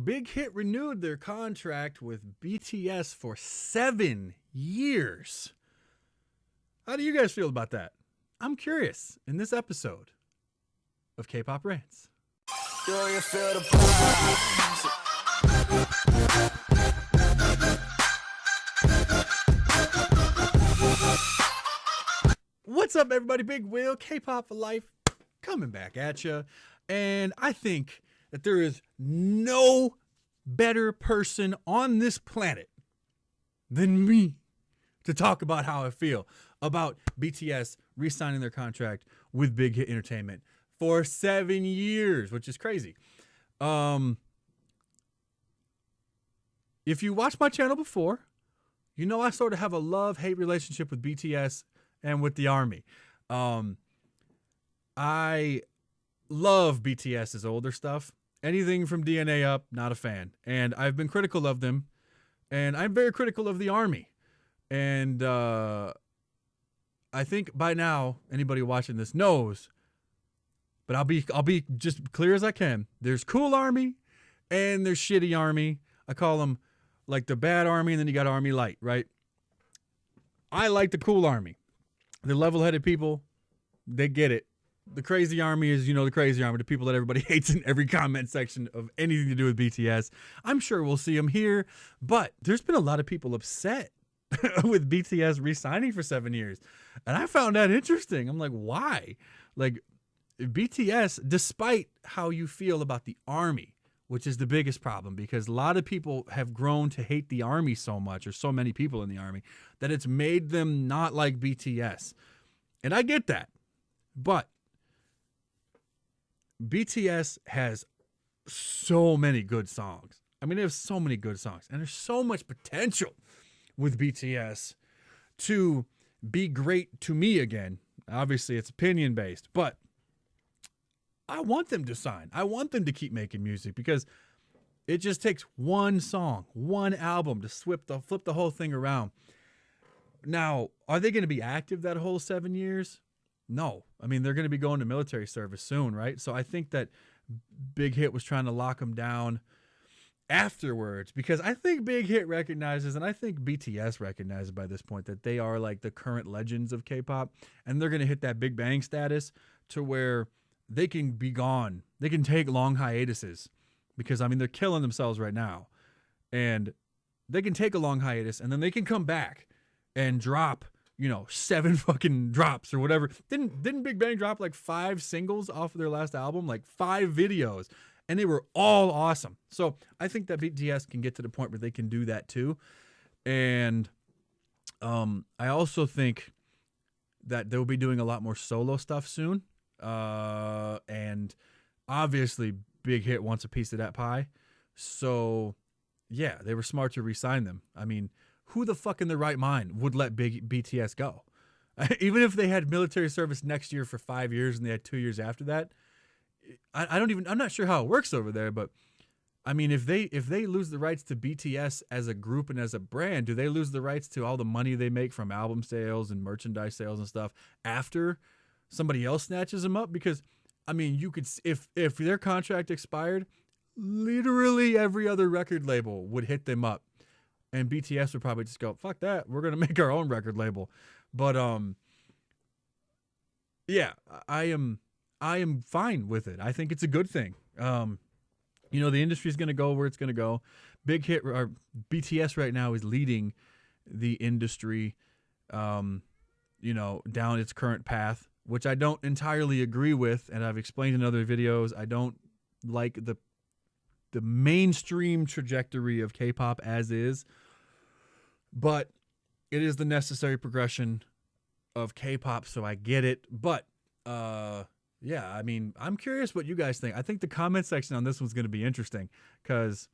Big Hit renewed their contract with BTS for 7 years. How do you guys feel about that? I'm curious in this episode of Kpop Rantz. Do you feel the vibes? What's up, everybody? Big Will, K-Pop for Life, coming back at you. And I think that there is no better person on this planet than me to talk about how I feel about BTS re-signing their contract with Big Hit Entertainment for 7 years, which is crazy. If you watched my channel before, you know I sort of have a love-hate relationship with BTS and with the ARMY. I love BTS's older stuff. Anything from DNA up, not a fan. And I've been critical of them. And I'm very critical of the ARMY. And I think by now, anybody watching this knows, but I'll be just clear as I can. There's cool ARMY and there's shitty ARMY. I call them like the bad ARMY, and then you got ARMY light, right? I like the cool ARMY. They're level-headed people. They get it. The crazy ARMY is, the crazy ARMY, the people that everybody hates in every comment section of anything to do with BTS. I'm sure we'll see them here, but there's been a lot of people upset with BTS re-signing for 7 years. And I found that interesting. I'm like, why? Like, BTS, despite how you feel about the ARMY, which is the biggest problem, because a lot of people have grown to hate the ARMY so much, or so many people in the ARMY, that it's made them not like BTS. And I get that. But BTS has so many good songs. I mean, they have so many good songs. And there's so much potential with BTS to be great to me again. Obviously, it's opinion-based. But I want them to sign. I want them to keep making music, because it just takes one song, one album to flip the whole thing around. Now, are they going to be active that whole 7 years? No. I mean, they're going to be going to military service soon, right? So I think that Big Hit was trying to lock them down afterwards, because I think Big Hit recognizes, and I think BTS recognizes by this point, that they are like the current legends of K-pop, and they're going to hit that Big Bang status to where they can be gone. They can take long hiatuses, because, I mean, they're killing themselves right now. And they can take a long hiatus, and then they can come back and drop, 7 fucking drops or whatever. Didn't Big Bang drop like 5 singles off of their last album? Like 5 videos. And they were all awesome. So I think that BTS can get to the point where they can do that too. And I also think that they'll be doing a lot more solo stuff soon. And obviously Big Hit wants a piece of that pie. So yeah, they were smart to re-sign them. I mean, who the fuck in their right mind would let BTS go? Even if they had military service next year for 5 years and they had 2 years after that. I'm not sure how it works over there, but I mean, if they lose the rights to BTS as a group and as a brand, do they lose the rights to all the money they make from album sales and merchandise sales and stuff after somebody else snatches them up? Because I mean, you could, if their contract expired, literally every other record label would hit them up, and BTS would probably just go, fuck that, we're gonna make our own record label. But yeah, I am fine with it. I think it's a good thing. The industry's gonna go where it's gonna go. Big Hit, or BTS right now, is leading the industry down its current path, which I don't entirely agree with, and I've explained in other videos. I don't like the mainstream trajectory of K-pop as is, but it is the necessary progression of K-pop, so I get it. But yeah, I mean, I'm curious what you guys think. I think the comment section on this one's going to be interesting, because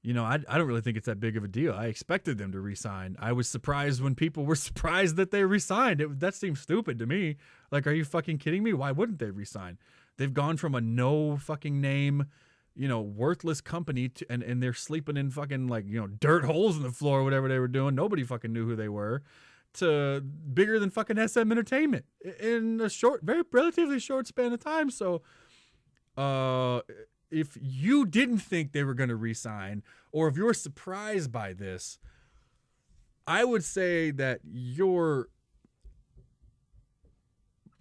I don't really think it's that big of a deal. I expected them to re-sign. I was surprised when people were surprised that they re-signed. That seems stupid to me. Like, are you fucking kidding me? Why wouldn't they re-sign? They've gone from a no fucking name, worthless company to, and they're sleeping in fucking dirt holes in the floor or whatever they were doing. Nobody fucking knew who they were, to bigger than fucking SM Entertainment in a relatively short span of time. So if you didn't think they were going to re-sign, or if you're surprised by this, I would say that your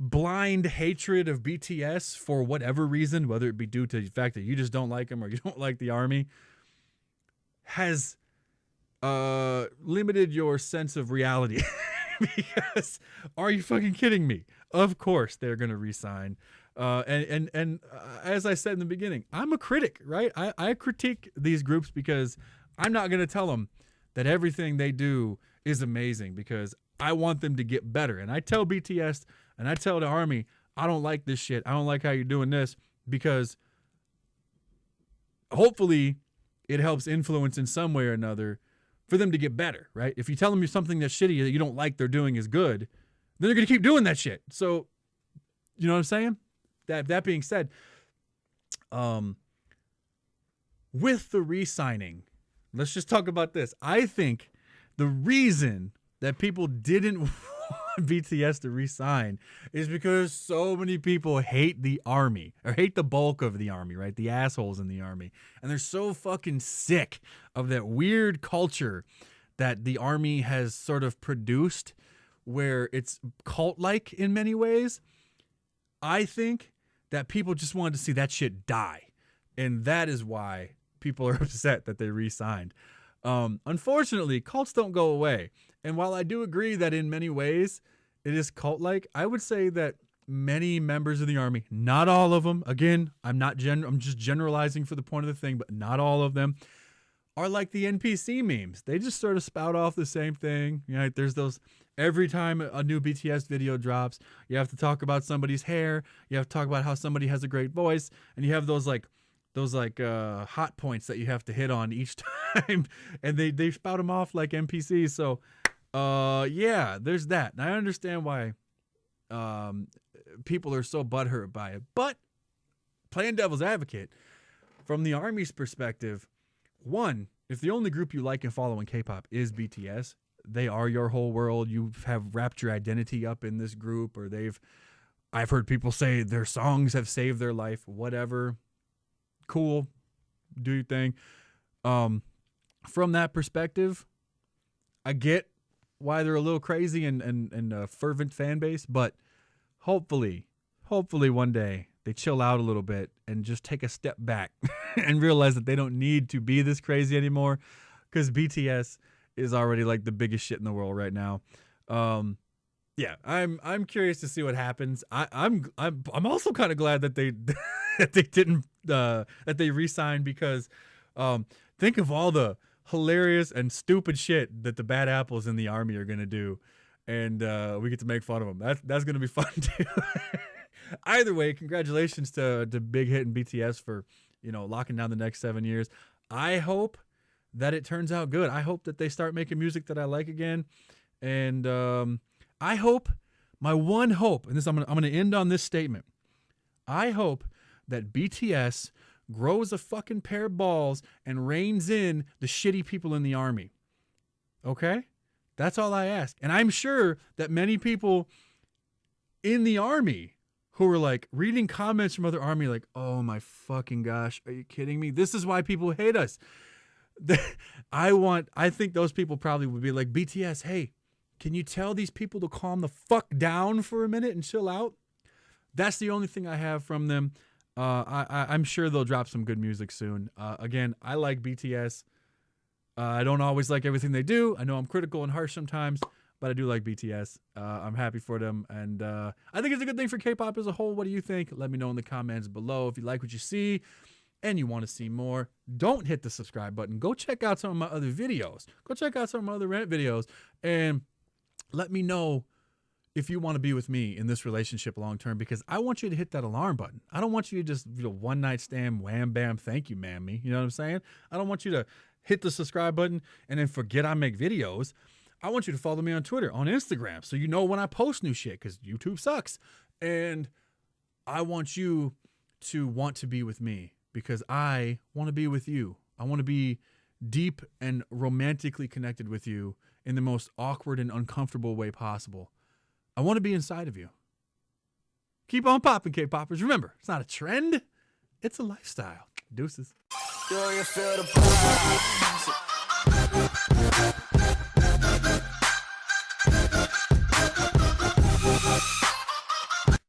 blind hatred of BTS for whatever reason, whether it be due to the fact that you just don't like them or you don't like the army, has limited your sense of reality. Because are you fucking kidding me? Of course they're going to re-sign. And as I said in the beginning, I'm a critic, right? I critique these groups because I'm not going to tell them that everything they do is amazing, because I want them to get better. And I tell BTS and I tell the army, I don't like this shit. I don't like how you're doing this, because hopefully it helps influence in some way or another for them to get better, right? If you tell them something that's shitty that you don't like they're doing is good, then they're going to keep doing that shit. So, you know what I'm saying? That being said, with the re-signing, let's just talk about this. I think the reason that people didn't want BTS to re-sign is because so many people hate the army, or hate the bulk of the army, right? The assholes in the army. And they're so fucking sick of that weird culture that the army has sort of produced, where it's cult-like in many ways. I think that people just wanted to see that shit die. And that is why people are upset that they re-signed. Unfortunately, cults don't go away. And while I do agree that in many ways it is cult-like, I would say that many members of the army, not all of them, again, I'm just generalizing for the point of the thing, but not all of them, are like the NPC memes. They just sort of spout off the same thing. You know, there's those, every time a new BTS video drops, you have to talk about somebody's hair, you have to talk about how somebody has a great voice, and you have those hot points that you have to hit on each time, and they spout them off like NPCs. So yeah, there's that. And I understand why people are so butthurt by it. But playing devil's advocate, from the army's perspective, one, if the only group you like and follow in K-pop is BTS, they are your whole world. You have wrapped your identity up in this group, or I've heard people say their songs have saved their life, whatever. Cool. Do your thing. From that perspective, I get why they're a little crazy and a fervent fan base, but hopefully one day they chill out a little bit and just take a step back and realize that they don't need to be this crazy anymore, because BTS is already like the biggest shit in the world right now. Yeah, I'm curious to see what happens. I'm also kind of glad that they that they didn't that they re-signed, because think of all the hilarious and stupid shit that the bad apples in the army are gonna do, and we get to make fun of them. That's gonna be fun too. Either way, congratulations to Big Hit and BTS for, you know, locking down the next 7 years. I hope that it turns out good. I hope that they start making music that I like again, and I hope, my one hope, and this I'm gonna end on this statement. I hope that BTS grows a fucking pair of balls and reins in the shitty people in the army. Okay? That's all I ask. And I'm sure that many people in the army who are like reading comments from other army like, oh my fucking gosh, are you kidding me? This is why people hate us. I think those people probably would be like, BTS, hey, can you tell these people to calm the fuck down for a minute and chill out? That's the only thing I have from them. I'm sure they'll drop some good music soon. Again, I like BTS. I don't always like everything they do. I know I'm critical and harsh sometimes, but I do like BTS. I'm happy for them, and I think it's a good thing for K-pop as a whole. What do you think? Let me know in the comments below. If you like what you see and you want to see more, don't hit the subscribe button. Go check out some of my other videos. Go check out some of my other rant videos, and let me know if you want to be with me in this relationship long term, because I want you to hit that alarm button. I don't want you to just, one night stand, wham bam, thank you, mammy. You know what I'm saying? I don't want you to hit the subscribe button and then forget I make videos. I want you to follow me on Twitter, on Instagram, so you know when I post new shit, because YouTube sucks. And I want you to want to be with me, because I want to be with you. I want to be deep and romantically connected with you in the most awkward and uncomfortable way possible. I want to be inside of you. Keep on popping, K-Poppers. Remember, it's not a trend, it's a lifestyle. Deuces. Do you feel the vibes?